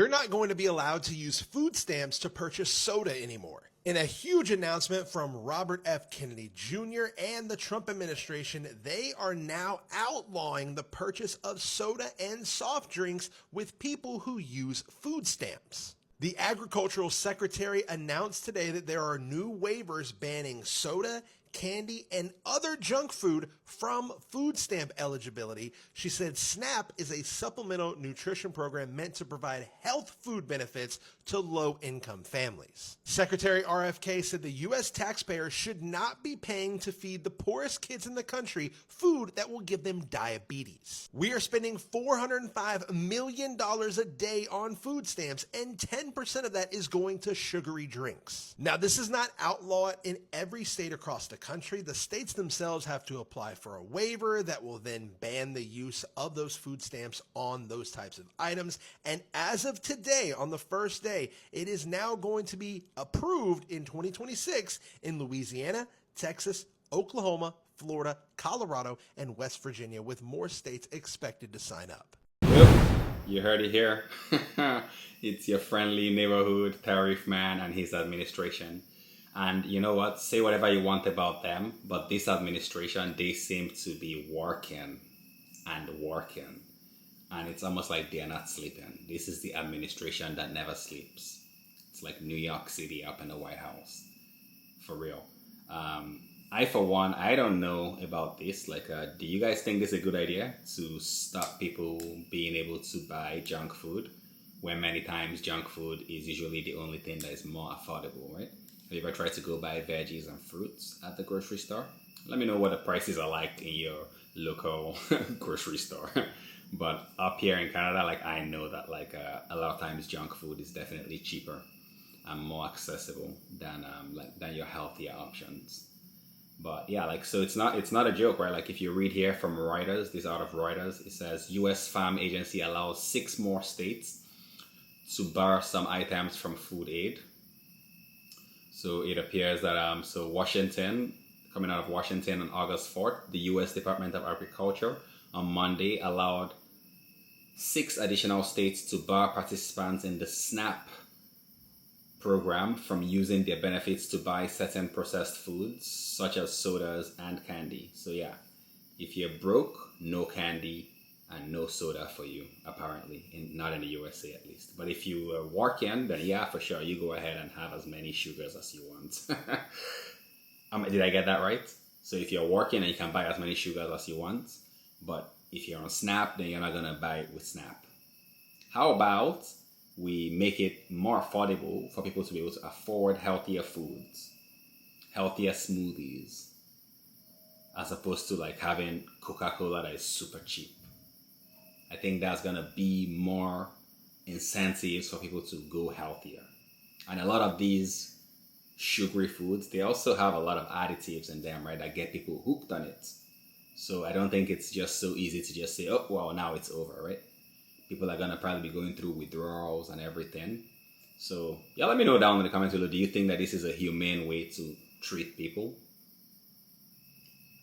You're not going to be allowed to use food stamps to purchase soda anymore. In a huge announcement from Robert F. Kennedy Jr. and the Trump administration, they are now outlawing the purchase of soda and soft drinks with people who use food stamps. The Agricultural Secretary announced today that there are new waivers banning soda, candy, and other junk food from food stamp eligibility. She said SNAP is a supplemental nutrition program meant to provide health food benefits to low-income families. Secretary RFK said the U.S. taxpayer should not be paying to feed the poorest kids in the country food that will give them diabetes. We are spending $405 million a day on food stamps, and 10% of that is going to sugary drinks. Now, this is not outlawed in every state across the country. The states themselves have to apply for a waiver that will then ban the use of those food stamps on those types of items. And as of today, on the first day, it is now going to be approved in 2026 in Louisiana, Texas, Oklahoma, Florida, Colorado, and West Virginia, with more states expected to sign up. Yep, you heard it here. It's your friendly neighborhood tariff man and his administration. And you know what? Say whatever you want about them, but this administration, they seem to be working and working. And it's almost like they're not sleeping. This is the administration that never sleeps. It's like New York City up in the White House. For real. I, for one, I don't know about this. Do you guys think this is a good idea to stop people being able to buy junk food, when many times junk food is usually the only thing that is more affordable, right? Have you ever tried to go buy veggies and fruits at the grocery store? Let me know what the prices are like in your local grocery store. But up here in Canada, I know that a lot of times junk food is definitely cheaper and more accessible than your healthier options. But yeah, so it's not a joke, right? If you read here from Reuters, this is out of Reuters, it says U.S. Farm Agency allows 6 more states to bar some items from food aid. So it appears that so Washington, coming out of Washington on August 4th, the U.S. Department of Agriculture on Monday allowed 6 additional states to bar participants in the SNAP program from using their benefits to buy certain processed foods such as sodas and candy. So yeah, if you're broke, no candy and no soda for you, apparently, not in the USA at least. But if you are working, then yeah, for sure, you go ahead and have as many sugars as you want. Did I get that right? So if you're working and you can buy as many sugars as you want, but if you're on SNAP, then you're not gonna buy it with SNAP. How about we make it more affordable for people to be able to afford healthier foods, healthier smoothies, as opposed to having Coca-Cola that is super cheap. I think that's gonna be more incentives for people to go healthier. And a lot of these sugary foods, they also have a lot of additives in them, right, that get people hooked on it. So I don't think it's just so easy to just say, oh, well, now it's over, right? People are gonna probably be going through withdrawals and everything. So yeah, let me know down in the comments below, do you think that this is a humane way to treat people?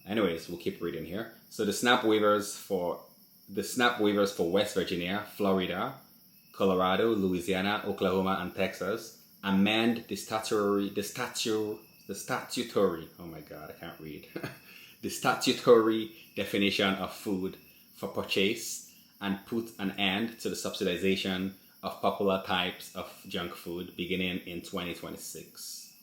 Anyways, we'll keep reading here. So the SNAP waivers for West Virginia, Florida, Colorado, Louisiana, Oklahoma, and Texas amend the statutory, oh my God, I can't read. The statutory definition of food for purchase and put an end to the subsidization of popular types of junk food beginning in 2026.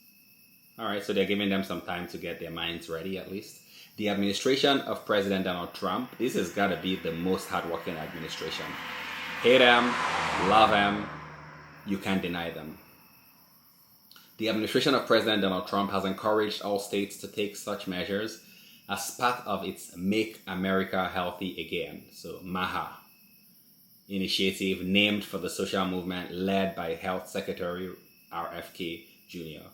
All right, so they're giving them some time to get their minds ready at least. The administration of President Donald Trump, this has got to be the most hardworking administration. Hate them, love them, you can't deny them. The administration of President Donald Trump has encouraged all states to take such measures as part of its Make America Healthy Again, so MAHA, initiative named for the social movement led by Health Secretary RFK Jr.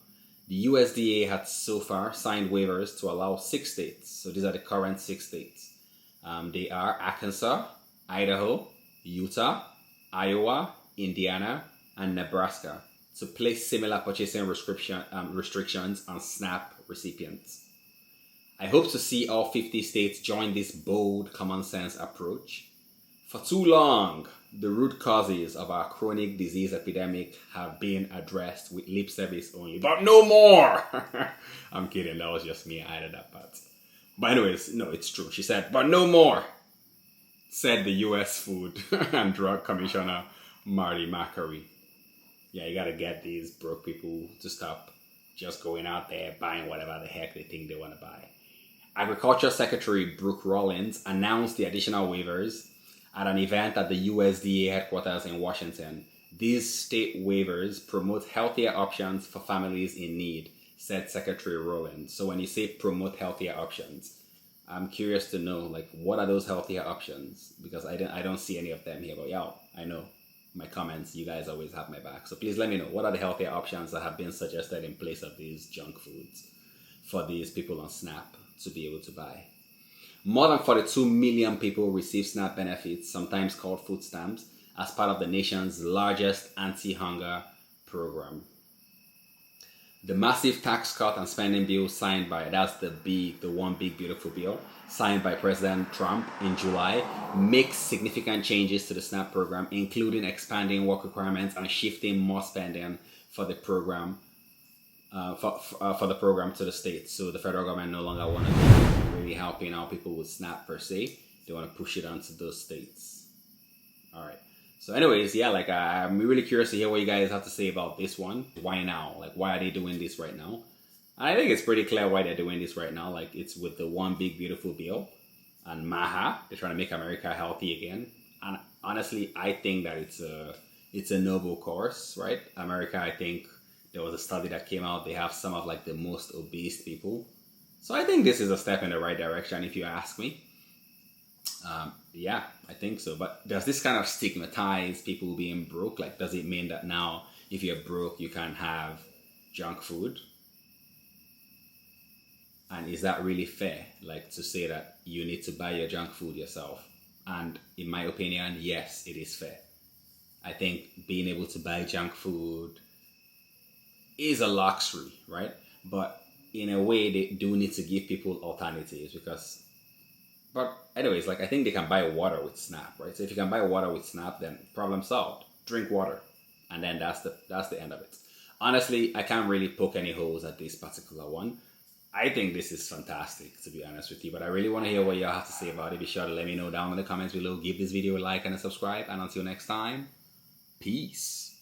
The USDA had so far signed waivers to allow 6 states. So these are the current 6 states. They are Arkansas, Idaho, Utah, Iowa, Indiana, and Nebraska to place similar purchasing restrictions on SNAP recipients. I hope to see all 50 states join this bold, common sense approach. For too long, the root causes of our chronic disease epidemic have been addressed with lip service only, but no more. I'm kidding, that was just me. I added that part. But anyways, no, it's true. She said, but no more, said the U.S. Food and Drug Commissioner Marty Makary. Yeah, you gotta get these broke people to stop just going out there buying whatever the heck they think they want to buy. Agriculture Secretary Brooke Rollins announced the additional waivers at an event at the USDA headquarters in Washington. These state waivers promote healthier options for families in need, said Secretary Rollins. So when you say promote healthier options, I'm curious to know, like, what are those healthier options? Because I don't see any of them here. But yeah, I know my comments, you guys always have my back. So please let me know, what are the healthier options that have been suggested in place of these junk foods for these people on SNAP to be able to buy? More than 42 million people receive SNAP benefits, sometimes called food stamps, as part of the nation's largest anti-hunger program. The massive tax cut and spending bill signed by, that's the one big beautiful bill, signed by President Trump in July, makes significant changes to the SNAP program, including expanding work requirements and shifting more spending for the program for the program to the states. So the federal government no longer want to be really helping out people with SNAP per se. They want to push it onto those states. All right. So anyways, yeah, like I'm really curious to hear what you guys have to say about this one. Why now? Like, why are they doing this right now? I think it's pretty clear why they're doing this right now. Like, it's with the one big beautiful bill and MAHA. They're trying to make America healthy again. And honestly, I think that it's a noble course, right? America, I think there was a study that came out. They have some of like the most obese people. So I think this is a step in the right direction, if you ask me. Yeah, I think so. But does this kind of stigmatize people being broke? Like, does it mean that now if you're broke, you can't have junk food? And is that really fair? Like, to say that you need to buy your junk food yourself? And in my opinion, yes, it is fair. I think being able to buy junk food is a luxury, right? But in a way, they do need to give people alternatives because... But anyways, like, I think they can buy water with SNAP, right? So if you can buy water with SNAP, then problem solved. Drink water. And then that's the end of it. Honestly, I can't really poke any holes at this particular one. I think this is fantastic, to be honest with you. But I really want to hear what y'all have to say about it. Be sure to let me know down in the comments below. Give this video a like and a subscribe. And until next time, peace.